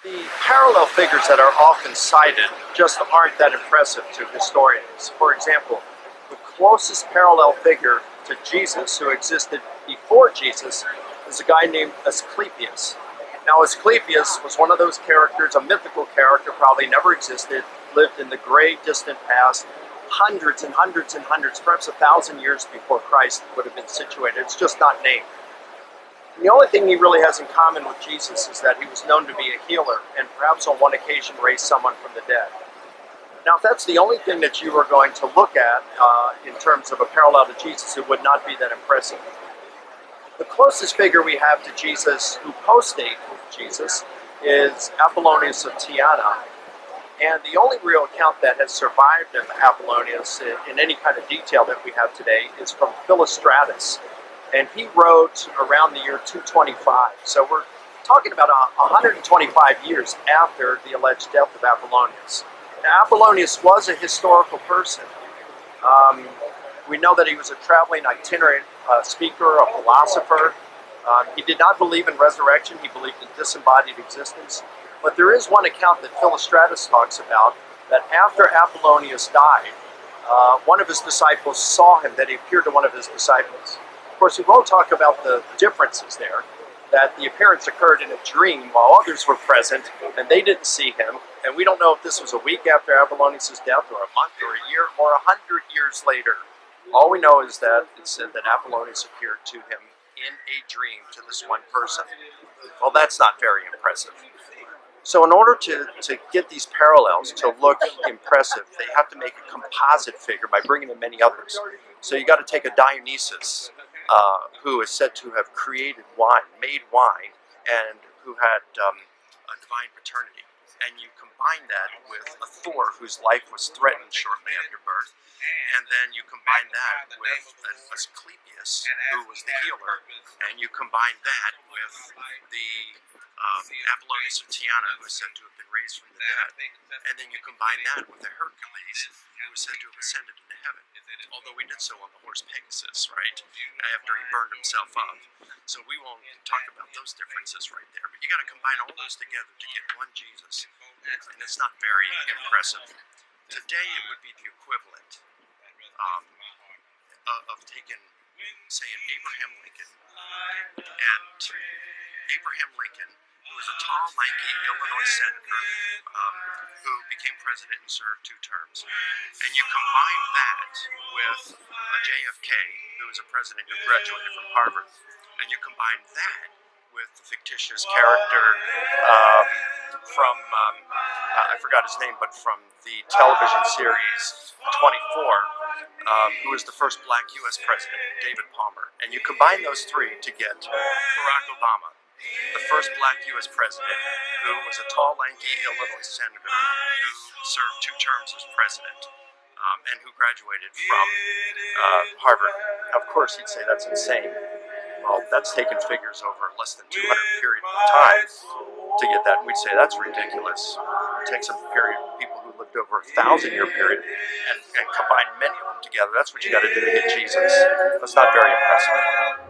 The parallel figures that are often cited just aren't that impressive to historians. For example, the closest parallel figure to Jesus who existed before Jesus is a guy named Asclepius. Now Asclepius was one of those characters, a mythical character, probably never existed, lived in the great distant past, hundreds and hundreds and hundreds, perhaps 1,000 years before Christ would have been situated. It's just not named. The only thing he really has in common with Jesus is that he was known to be a healer and perhaps on one occasion raised someone from the dead. Now, if that's the only thing that you are going to look at in terms of a parallel to Jesus, it would not be that impressive. The closest figure we have to Jesus who post-date Jesus is Apollonius of Tyana. And the only real account that has survived of Apollonius in any kind of detail that we have today is from Philostratus. And he wrote around the year 225. So we're talking about 125 years after the alleged death of Apollonius. Now, Apollonius was a historical person. We know that he was a traveling itinerant speaker, a philosopher. He did not believe in resurrection. He believed in disembodied existence. But there is one account that Philostratus talks about that after Apollonius died, one of his disciples saw him, that he appeared to one of his disciples. Of course, we won't talk about the differences there, that the appearance occurred in a dream while others were present and they didn't see him. And we don't know if this was a week after Apollonius' death or a month or a year or 100 years later. All we know is that it said that Apollonius appeared to him in a dream to this one person. Well, that's not very impressive. So in order to get these parallels to look impressive, they have to make a composite figure by bringing in many others. So you got to take a Dionysus, who is said to have created wine, made wine, and who had a divine paternity. And you combine that with a Thor whose life was threatened shortly after birth, and then you combine that with Asclepius, who was the healer, and you combine that with the Apollonius of Tyana, who is said to have been raised from the dead, and then you combine that with a Hercules, who was said to have ascended into heaven, although he did so on the horse Pegasus, right, after he burned himself up. So we won't talk about those differences right there, but you got to combine all those together to get one Jesus, and it's not very impressive. Today it would be the equivalent of taking, say, an Abraham Lincoln, and Abraham Lincoln, who was a tall, lanky Illinois senator who became president and served 2 terms, and you combine that with a JFK, who was a president who graduated from Harvard, and you combine that with the fictitious character from, I forgot his name, but from the television series 24, who was the first black U.S. president, David Palmer. And you combine those 3 to get Barack Obama, the first black U.S. president, who was a tall, lanky Illinois senator who served 2 terms as president, and who graduated from Harvard. Of course, you'd say that's insane. Well, that's taken figures over less than 200 period of time to get that. We'd say that's ridiculous. Take some period, people who lived over 1,000-year period, and combine many of them together. That's what you got to do to get Jesus. That's not very impressive.